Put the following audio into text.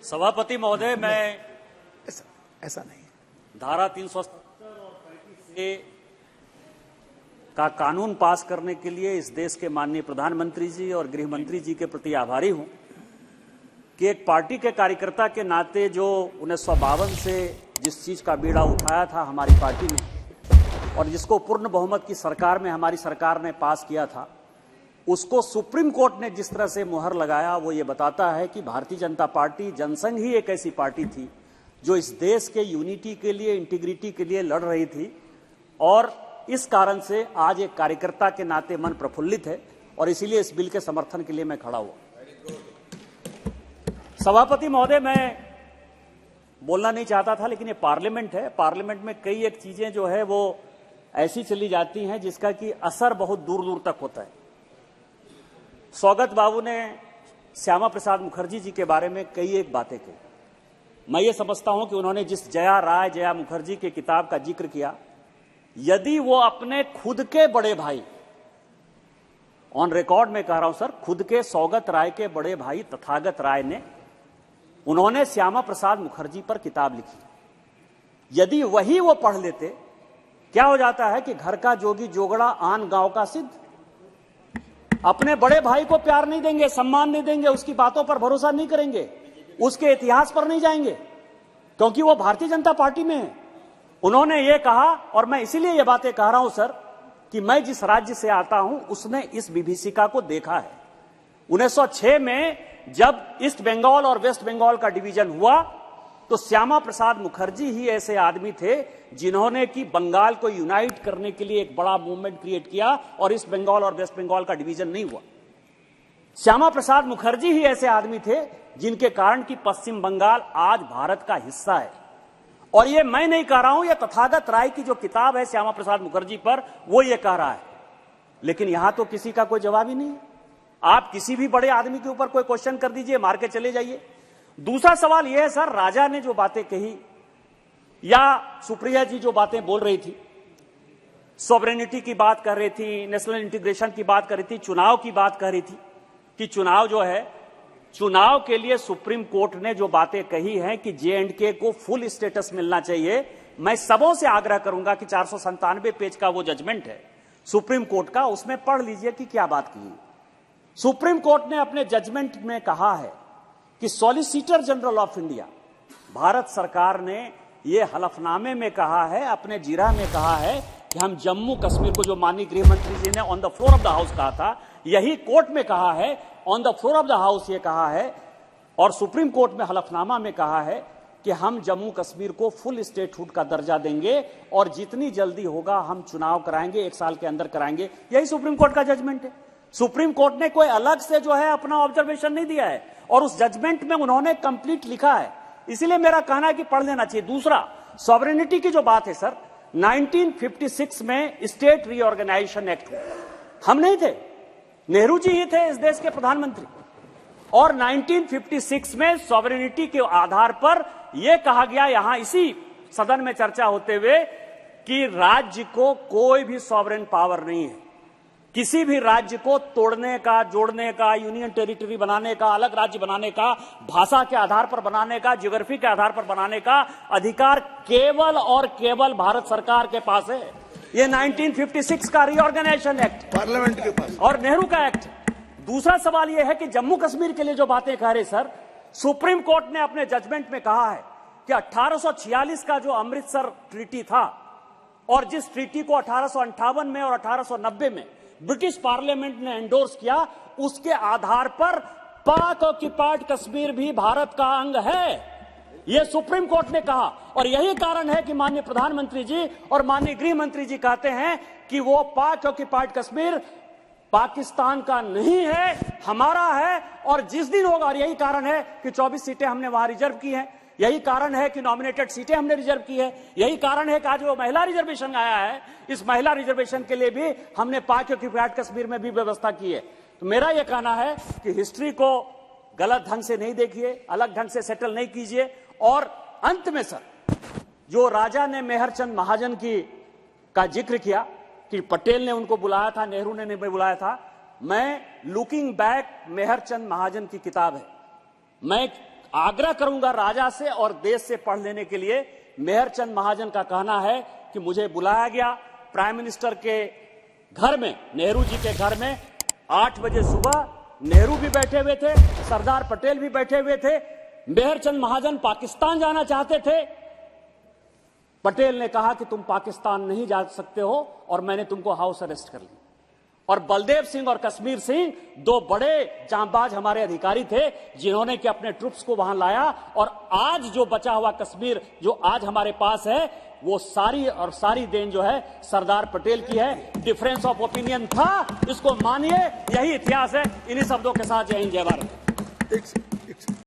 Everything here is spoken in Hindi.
सभापति महोदय, मैं ऐसा नहीं, धारा 370 और 35A का कानून पास करने के लिए इस देश के माननीय प्रधानमंत्री जी और गृह मंत्री जी के प्रति आभारी हूं कि एक पार्टी के कार्यकर्ता के नाते जो 1952 से जिस चीज का बीड़ा उठाया था हमारी पार्टी ने और जिसको पूर्ण बहुमत की सरकार में हमारी सरकार ने पास किया था, उसको सुप्रीम कोर्ट ने जिस तरह से मुहर लगाया, वो ये बताता है कि भारतीय जनता पार्टी, जनसंघ ही एक ऐसी पार्टी थी जो इस देश के यूनिटी के लिए, इंटीग्रिटी के लिए लड़ रही थी। और इस कारण से आज एक कार्यकर्ता के नाते मन प्रफुल्लित है और इसीलिए इस बिल के समर्थन के लिए मैं खड़ा हुआ। सभापति महोदय, मैं बोलना नहीं चाहता था, लेकिन ये पार्लियामेंट है। पार्लियामेंट में कई एक चीजें जो है वो ऐसी चली जाती हैं जिसका कि असर बहुत दूर दूर तक होता है। सौगत बाबू ने श्यामा प्रसाद मुखर्जी जी के बारे में कई एक बातें की। मैं ये समझता हूं कि उन्होंने जिस जया मुखर्जी की किताब का जिक्र किया, यदि वो अपने खुद के बड़े भाई, ऑन रिकॉर्ड में कह रहा हूं सर, खुद के सौगत राय के बड़े भाई तथागत राय ने, उन्होंने श्यामा प्रसाद मुखर्जी पर किताब लिखी, यदि वही वो पढ़ लेते, क्या हो जाता है कि घर का जोगी जोगड़ा आन गांव का सिद्ध। अपने बड़े भाई को प्यार नहीं देंगे, सम्मान नहीं देंगे, उसकी बातों पर भरोसा नहीं करेंगे, उसके इतिहास पर नहीं जाएंगे, क्योंकि वो भारतीय जनता पार्टी में है। उन्होंने ये कहा, और मैं इसीलिए ये बातें कह रहा हूं सर कि मैं जिस राज्य से आता हूं उसने इस विभीषिका को देखा है। 1906 में जब ईस्ट बंगाल और वेस्ट बंगाल का डिवीजन हुआ तो श्यामा प्रसाद मुखर्जी ही ऐसे आदमी थे जिन्होंने कि बंगाल को यूनाइट करने के लिए एक बड़ा मूवमेंट क्रिएट किया और ईस्ट बंगाल और वेस्ट बंगाल का डिवीजन नहीं हुआ। श्यामा प्रसाद मुखर्जी ही ऐसे आदमी थे जिनके कारण कि पश्चिम बंगाल आज भारत का हिस्सा है। और ये मैं नहीं कह रहा हूं, ये तथागत राय की जो किताब है श्यामा प्रसाद मुखर्जी पर, वो ये कह रहा है। लेकिन यहां तो किसी का कोई जवाब ही नहीं है। आप किसी भी बड़े आदमी के ऊपर कोई क्वेश्चन कर दीजिए, मार के चले जाइए। दूसरा सवाल यह है सर, राजा ने जो बातें कही या सुप्रिया जी जो बातें बोल रही थी, सॉवरेनिटी की बात कर रही थी, नेशनल इंटीग्रेशन की बात कर रही थी, चुनाव की बात कर रही थी कि चुनाव जो है, चुनाव के लिए सुप्रीम कोर्ट ने जो बातें कही हैं कि J&K को फुल स्टेटस मिलना चाहिए, मैं सबों से आग्रह करूंगा कि 497 पेज का वो जजमेंट है सुप्रीम कोर्ट का, उसमें पढ़ लीजिए कि क्या बात की। सुप्रीम कोर्ट ने अपने जजमेंट में कहा है कि solicitor general of India, Bharat सरकार ने ये हलफनामे में कहा है, अपने जीरा में कहा है कि हम जम्मू कश्मीर को, जो माननीय गृह मंत्री जी ने on the floor of the house कहा था, यही कोर्ट में कहा है, on the floor of the house ये कहा है और सुप्रीम कोर्ट में हलफनामा में कहा है कि हम जम्मू कश्मीर को फुल स्टेटहुड का दर्जा देंगे और जितनी जल्दी होगा हम चुनाव कराएंगे, 1 साल के अंदर कराएंगे। यही सुप्रीम कोर्ट का जजमेंट है। सुप्रीम कोर्ट ने कोई अलग से जो है अपना ऑब्जर्वेशन नहीं दिया है और उस जजमेंट में उन्होंने कंप्लीट लिखा है। इसीलिए मेरा कहना है कि पढ़ लेना चाहिए। दूसरा, सॉवरेनिटी की जो बात है सर, 1956 में स्टेट रीऑर्गेनाइजेशन एक्ट हुआ, हम नहीं थे, नेहरू जी ही थे इस देश के प्रधानमंत्री, और 1956 में सॉवरेनिटी के आधार पर यह कहा गया, यहां इसी सदन में चर्चा होते हुए, कि राज्य को कोई भी सॉवरेन पावर नहीं है, किसी भी राज्य को तोड़ने का, जोड़ने का, यूनियन टेरिटरी बनाने का, अलग राज्य बनाने का, भाषा के आधार पर बनाने का, ज्योग्राफी के आधार पर बनाने का अधिकार केवल और केवल भारत सरकार के पास है। ये 1956 का रीऑर्गेनाइजेशन एक्ट पार्लियामेंट के पास और नेहरू का एक्ट। दूसरा सवाल यह है कि जम्मू कश्मीर के लिए जो बातें कह रहे सर, सुप्रीम कोर्ट ने अपने जजमेंट में कहा है कि 1846 का जो अमृतसर ट्रीटी था और जिस ट्रीटी को 1858 में और 1890 में ब्रिटिश पार्लियामेंट ने एंडोर्स किया, उसके आधार पर पाक ऑक्युपाइड कश्मीर भी भारत का अंग है, यह सुप्रीम कोर्ट ने कहा। और यही कारण है कि माननीय प्रधानमंत्री जी और माननीय गृह मंत्री जी कहते हैं कि वो पाक ऑक्युपाइड कश्मीर पाकिस्तान का नहीं है, हमारा है। और जिस दिन होगा, और यही कारण है कि 24 सीटें हमने वहां रिजर्व की हैं, यही कारण है कि नॉमिनेटेड सीटें हमने रिजर्व की है, यही कारण है कि आज वो महिला रिजर्वेशन आया है, इस महिला रिजर्वेशन के लिए भी हमने पाक ऑक्युपाइड कश्मीर में भी व्यवस्था की है। तो मेरा यह कहना है कि हिस्ट्री को गलत ढंग से नहीं देखिए, अलग ढंग से सेटल नहीं कीजिए। और अंत में सर, जो राजा ने मेहरचंद महाजन का जिक्र किया कि पटेल ने उनको बुलाया था, नेहरू ने नहीं बुलाया था, मैं लुकिंग बैक, मेहरचंद महाजन की किताब है, मैं आग्रह करूंगा राजा से और देश से पढ़ लेने के लिए। मेहरचंद महाजन का कहना है कि मुझे बुलाया गया प्राइम मिनिस्टर के घर में, नेहरू जी के घर में 8 बजे सुबह। नेहरू भी बैठे हुए थे, सरदार पटेल भी बैठे हुए थे। मेहरचंद महाजन पाकिस्तान जाना चाहते थे। पटेल ने कहा कि तुम पाकिस्तान नहीं जा सकते हो और मैंने तुमको हाउस अरेस्ट कर लिया। और बलदेव सिंह और कश्मीर सिंह 2 बड़े जांबाज हमारे अधिकारी थे जिन्होंने कि अपने ट्रुप्स को वहां लाया। और आज जो बचा हुआ कश्मीर जो आज हमारे पास है, वो सारी देन जो है सरदार पटेल की है। डिफरेंस ऑफ ओपिनियन था, इसको मानिए, यही इतिहास है। इन्हीं शब्दों के साथ जय हिंद जय भारत।